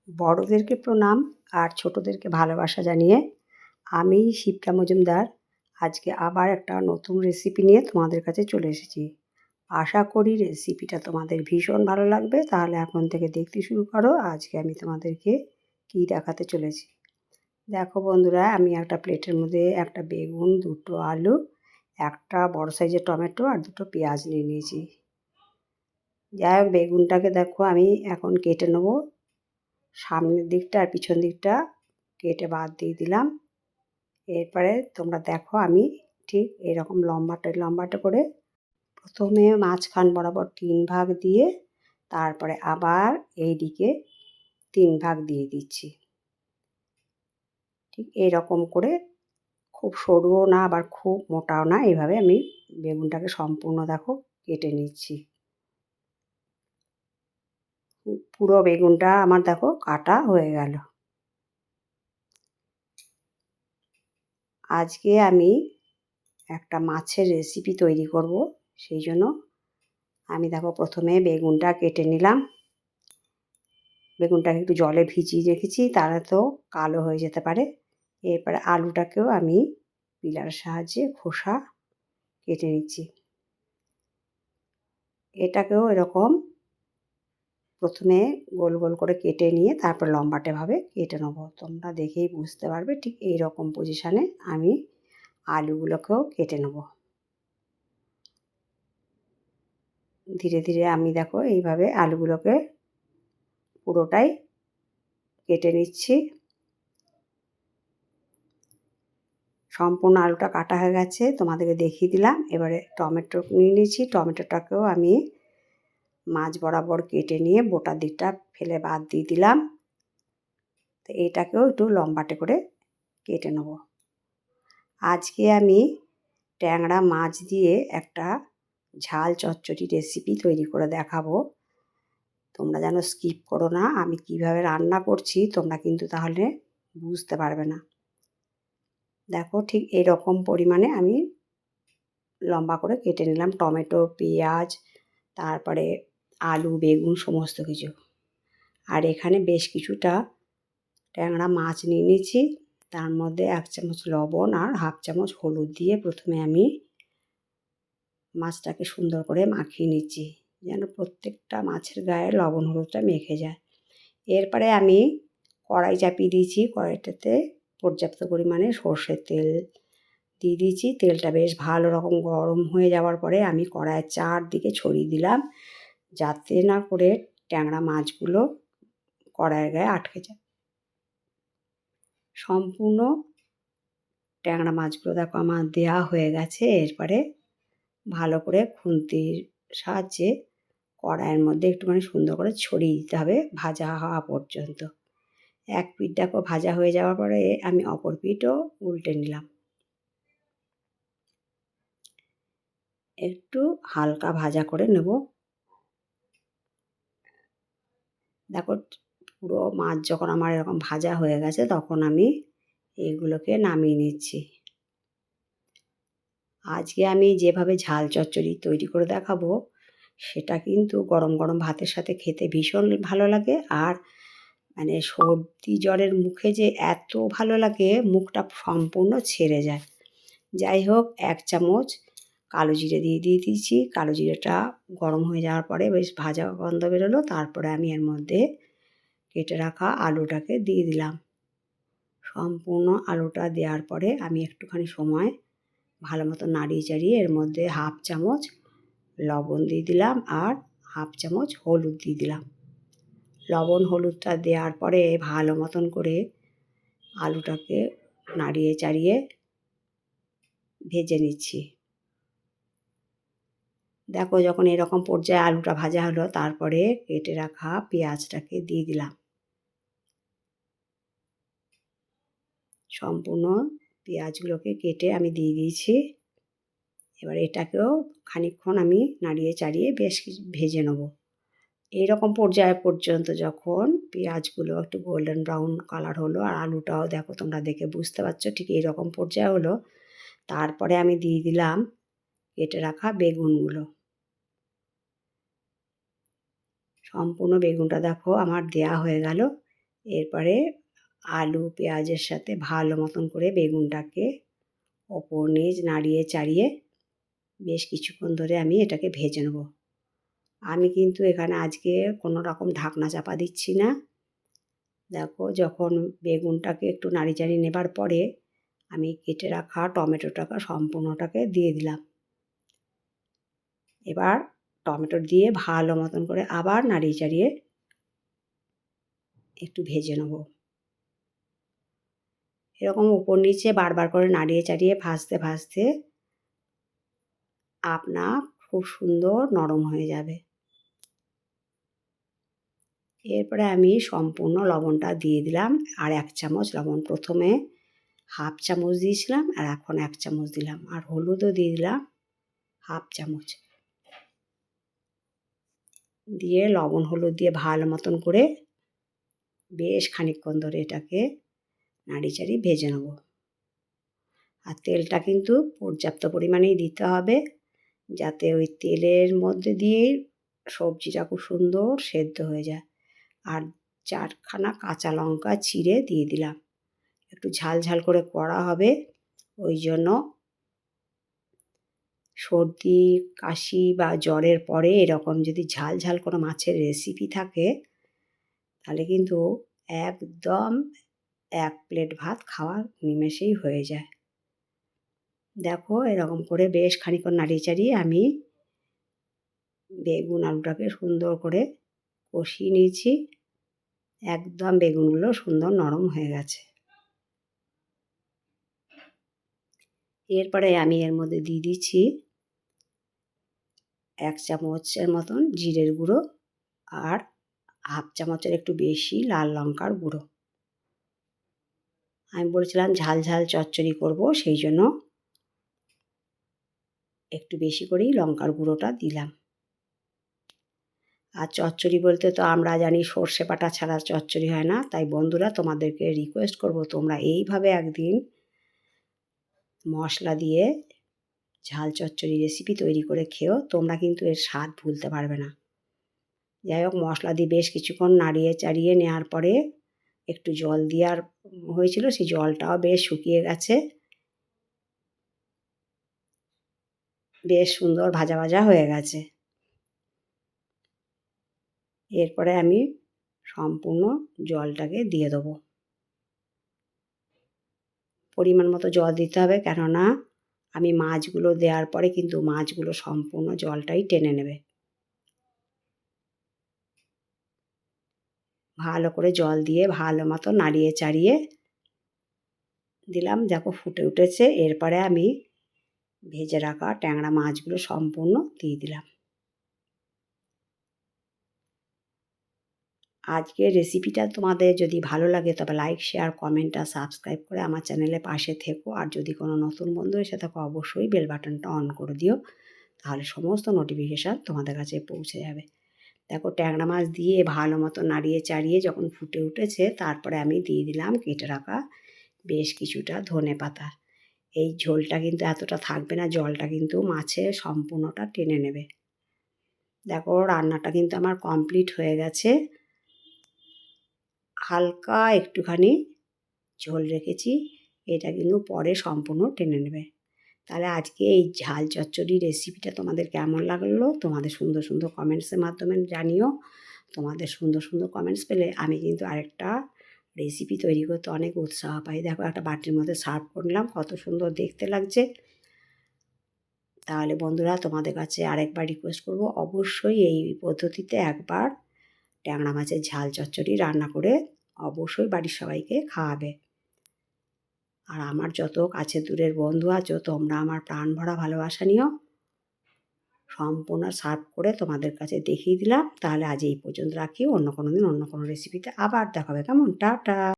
বড়দেরকে প্রণাম আর ছোটদেরকে ভালোবাসা জানিয়ে আমি শিপ্রা মজুমদার আজকে আবার একটা নতুন রেসিপি নিয়ে তোমাদের কাছে চলে এসেছি। আশা করি রেসিপিটা তোমাদের ভীষণ ভালো লাগবে। তাহলে এখন থেকে দেখতে শুরু করো। আজকে আমি তোমাদেরকে কী দেখাতে চলেছি। দেখো বন্ধুরা, আমি একটা প্লেটের মধ্যে একটা বেগুন, দুটো আলু, একটা বড় সাইজের টমেটো আর দুটো পেঁয়াজ নিয়ে নিয়েছি। যাই হোক, বেগুনটাকে দেখো আমি এখন কেটে নেবো। সামনের দিকটা আর পিছন দিকটা কেটে বাদ দিয়ে দিলাম। এরপরে তোমরা দেখো আমি ঠিক এরকম লম্বাটে করে প্রথমে মাঝখান বরাবর 3 ভাগ দিয়ে তারপরে আবার এই দিকে 3 ভাগ দিয়ে দিচ্ছি। ঠিক এরকম করে, খুব সরুও না আবার খুব মোটাও না, এইভাবে আমি বেগুনটাকে সম্পূর্ণ দেখো কেটে নিচ্ছি। পুরো বেগুনটা আমার দেখো কাটা হয়ে গেল। আজকে আমি একটা মাছের রেসিপি তৈরি করব, সেই জন্য আমি দেখো প্রথমে বেগুনটা কেটে নিলাম। বেগুনটাকে একটু জলে ভিজিয়ে রেখেছি, তাহলে তো কালো হয়ে যেতে পারে। এরপরে আলুটাকেও আমি পিলারের সাহায্যে খোসা কেটে নিচ্ছি। এটাকেও এরকম প্রথমে গোল গোল করে কেটে নিয়ে তারপর লম্বাটেভাবে কেটে নেবো। তোমরা দেখেই বুঝতে পারবে ঠিক এই রকম পজিশানে আমি আলুগুলোকেও কেটে নেব। ধীরে ধীরে আমি দেখো এইভাবে আলুগুলোকে পুরোটাই কেটে নিচ্ছি। সম্পূর্ণ আলুটা কাটা হয়ে গেছে, তোমাদেরকে দেখিয়ে দিলাম। এবারে টমেটো নিয়ে নিয়েছি, টমেটোটাকেও আমি মাঝ বরাবর কেটে নিয়ে বোটার দিকটা ফেলে বাদ দিয়ে দিলাম। তো এটাকেও একটু লম্বাটে করে কেটে নেব। আজকে আমি ট্যাংরা মাছ দিয়ে একটা ঝাল চচ্চড়ি রেসিপি তৈরি করে দেখাবো। তোমরা যেন স্কিপ করো না। আমি কিভাবে রান্না করছি তোমরা কিন্তু তাহলে বুঝতে পারবে না। দেখো ঠিক এরকম পরিমাণে আমি লম্বা করে কেটে নিলাম টমেটো, পেঁয়াজ, তারপরে আলু, বেগুন সমস্ত কিছু। আর এখানে বেশ কিছুটা ট্যাংরা মাছ নিয়ে নিয়েছি। তার মধ্যে 1 চামচ লবণ আর 1/2 চামচ হলুদ দিয়ে প্রথমে আমি মাছটাকে সুন্দর করে মাখিয়ে নিচ্ছি, যেন প্রত্যেকটা মাছের গায়ে লবণ হলুদটা মেখে যায়। এরপরে আমি কড়াই চাপিয়ে দিয়েছি। কড়াইটাতে পর্যাপ্ত পরিমাণে সর্ষের তেল দিয়ে দিয়েছি। তেলটা বেশ ভালো রকম গরম হয়ে যাওয়ার পরে আমি কড়াইয়ের চারদিকে ছড়িয়ে দিলাম, যাতে না করে ট্যাংরা মাছগুলো কড়াইয়ের গায়ে আটকে যায়। সম্পূর্ণ ট্যাংরা মাছগুলো দেখো আমার দেওয়া হয়ে গেছে। এরপরে ভালো করে খুন্তির সাহায্যে কড়াইয়ের মধ্যে একটুখানি সুন্দর করে ছড়িয়ে দিতে হবে ভাজা হওয়া পর্যন্ত। এক পিঠ দেখো ভাজা হয়ে যাওয়ার পরে আমি অপর পিঠও উল্টে নিলাম। একটু হালকা ভাজা করে নেব। দেখো পুরো মাছ যখন আমার এরকম ভাজা হয়ে গেছে তখন আমি এইগুলোকে নামিয়ে নিচ্ছি। আজকে আমি যেভাবে ঝাল চচ্চড়ি তৈরি করে দেখাবো সেটা কিন্তু গরম গরম ভাতের সাথে খেতে ভীষণ ভালো লাগে। আর মানে সর্দি জ্বরের মুখে যে এত ভালো লাগে, মুখটা সম্পূর্ণ ছেড়ে যায়। যাই হোক, 1 চামচ কালো জিরে দিয়ে দিয়েছি। কালো জিরেটা গরম হয়ে যাওয়ার পরে বেশ ভাজা গন্ধ বেরোলো। তারপরে আমি এর মধ্যে কেটে রাখা আলুটাকে দিয়ে দিলাম। সম্পূর্ণ আলুটা দেওয়ার পরে আমি একটুখানি সময় ভালো মতো নাড়িয়ে চাড়িয়ে এর মধ্যে 1/2 চামচ লবণ দিয়ে দিলাম আর 1/2 চামচ হলুদ দিয়ে দিলাম। লবণ হলুদটা দেওয়ার পরে ভালো মতন করে আলুটাকে নাড়িয়ে চাড়িয়ে ভেজে নিচ্ছি। দেখো যখন এরকম পর্যায়ে আলুটা ভাজা হলো তারপরে কেটে রাখা পেঁয়াজটাকে দিয়ে দিলাম। সম্পূর্ণ পেঁয়াজগুলোকে কেটে আমি দিয়ে দিয়েছি। এবার এটাকেও খানিকক্ষণ আমি নাড়িয়ে চাড়িয়ে বেশ ভেজে নেব। এইরকম পর্যায় পর্যন্ত যখন পেঁয়াজগুলো একটু গোল্ডেন ব্রাউন কালার হলো আর আলুটাও দেখো তোমরা দেখে বুঝতে পারছো ঠিক এইরকম পর্যায়ে হলো, তারপরে আমি দিয়ে দিলাম কেটে রাখা বেগুনগুলো। সম্পূর্ণ বেগুনটা দেখো আমার দেয়া হয়ে গেল। এরপরে আলু পেঁয়াজের সাথে ভালো মতন করে বেগুনটাকে ওপর নিচ নাড়িয়ে চাড়িয়ে বেশ কিছুক্ষণ ধরে আমি এটাকে ভেজে নেব। আমি কিন্তু এখানে আজকে কোনো রকম ঢাকনা চাপা দিচ্ছি না। দেখো যখন বেগুনটাকে একটু নাড়ি চাড়িয়ে নেবার পরে আমি কেটে রাখা টমেটোটাকে সম্পূর্ণটাকে দিয়ে দিলাম। এবার টমেটো দিয়ে ভালো মতন করে আবার নাড়িয়ে চাড়িয়ে একটু ভেজে নেব। এরকম উপর নিচে বারবার করে নাড়িয়ে চাড়িয়ে ভাজতে ভাজতে আপনা খুব সুন্দর নরম হয়ে যাবে। এরপরে আমি সম্পূর্ণ লবণটা দিয়ে দিলাম, আর 1 চামচ লবণ, প্রথমে হাফ চামচ দিয়েছিলাম আর এখন 1 চামচ দিলাম, আর হলুদও দিয়ে দিলাম হাফ চামচ। দিয়ে লবণ হলুদ দিয়ে ভালো মতন করে বেশ খানিকক্ষণ ধরে এটাকে নাড়ি চাড়িয়ে ভেজে নেব। আর তেলটা কিন্তু পর্যাপ্ত পরিমাণেই দিতে হবে, যাতে ওই তেলের মধ্যে দিয়েই সবজিটা খুব সুন্দর সেদ্ধ হয়ে যায়। আর 4খানা কাঁচা লঙ্কা চিড়ে দিয়ে দিলাম। একটু ঝাল ঝাল করে করা হবে, ওই জন্য সর্দি কাশি বা জ্বরের পরে এরকম যদি ঝাল ঝাল কোনো মাছের রেসিপি থাকে তাহলে কিন্তু একদম 1 প্লেট ভাত খাওয়া নিমেষেই হয়ে যায়। দেখো এরকম করে বেশ খানিকক্ষণ নাড়িয়ে চাড়িয়ে আমি বেগুন আলুটাকে সুন্দর করে কষিয়ে নিয়েছি। একদম বেগুনগুলো সুন্দর নরম হয়ে গেছে। এরপরে আমি এর মধ্যে দিয়ে দিচ্ছি 1 চামচের মতন জিরের গুঁড়ো আর হাফ চামচের একটু বেশি লাল লঙ্কার গুঁড়ো। আমি বলেছিলাম ঝাল ঝাল চচ্চড়ি করব, সেই জন্য একটু বেশি করেই লঙ্কার গুঁড়োটা দিলাম। আর চচ্চড়ি বলতে তো আমরা জানি সর্ষে বাটা ছাড়া চচ্চড়ি হয় না, তাই বন্ধুরা তোমাদেরকে রিকোয়েস্ট করব তোমরা এইভাবে একদিন মশলা দিয়ে ঝাল চচ্চড়ি রেসিপি তৈরি করে খেও, তোমরা কিন্তু এর স্বাদ ভুলতে পারবে না। যাই হোক মশলা দিয়ে বেশ কিছুক্ষণ নাড়িয়ে চাড়িয়ে নেওয়ার পরে একটু জল দেওয়ার হয়েছিল, সেই জলটাও বেশ শুকিয়ে গেছে, বেশ সুন্দর ভাজা ভাজা হয়ে গেছে। এরপরে আমি সম্পূর্ণ জলটাকে দিয়ে দেবো। পরিমাণ মতো জল দিতে হবে, কেননা আমি মাছগুলো দেওয়ার পরে কিন্তু মাছগুলো সম্পূর্ণ জলটাই টেনে নেবে। ভালো করে জল দিয়ে ভালো মতো নাড়িয়ে চাড়িয়ে দিলাম। দেখো ফুটে উঠেছে। এরপরে আমি ভেজে রাখা ট্যাংরা মাছগুলো সম্পূর্ণ দিয়ে দিলাম। আজকের রেসিপিটা তোমাদের যদি ভালো লাগে তবে লাইক শেয়ার কমেন্ট আর সাবস্ক্রাইব করে আমার চ্যানেলের পাশে থেকো। আর যদি কোনো নতুন বন্ধু এসে থাকো অবশ্যই বেল বাটনটা অন করে দিও, তাহলে সমস্ত নোটিফিকেশান তোমাদের কাছে পৌঁছে যাবে। দেখো ট্যাংরা মাছ দিয়ে ভালো মতো নাড়িয়ে চাড়িয়ে যখন ফুটে উঠেছে তারপরে আমি দিয়ে দিলাম কেটে রাখা বেশ কিছুটা ধনেপাতা। এই ঝোলটা কিন্তু এতটা থাকবে না, জলটা কিন্তু মাছের সম্পূর্ণটা টেনে নেবে। দেখো রান্নাটা কিন্তু আমার কমপ্লিট হয়ে গেছে। হালকা একটুখানি ঝোল রেখেছি, এটা কিন্তু পরে সম্পূর্ণ টেনে নেবে। তাহলে আজকে এই ঝাল চচ্চড়ি রেসিপিটা তোমাদের কেমন লাগলো তোমাদের সুন্দর সুন্দর কমেন্টসের মাধ্যমে জানিও। তোমাদের সুন্দর সুন্দর কমেন্টস পেলে আমি কিন্তু আরেকটা রেসিপি তৈরি করতে অনেক উৎসাহ পাই। দেখো একটা বাটির মধ্যে সার্ভ করলাম, কত সুন্দর দেখতে লাগছে। তাহলে বন্ধুরা তোমাদের কাছে আরেকবার রিকোয়েস্ট করব, অবশ্যই এই পদ্ধতিতে একবার ট্যাংরা মাছের ঝাল চচ্চড়ি রান্না করে অবশ্যই বাড়ির সবাইকে খাওয়াবে। আর আমার যত কাছে দূরের বন্ধু আছো তোমরা আমার প্রাণ ভরা ভালোবাসা নিও। সম্পূর্ণ সার্ভ করে তোমাদের কাছে দেখিয়ে দিলাম। তাহলে আজ এই পর্যন্ত রাখি, অন্য কোনো দিন অন্য কোনো রেসিপিতে আবার দেখা হবে। কেমন? টাটা।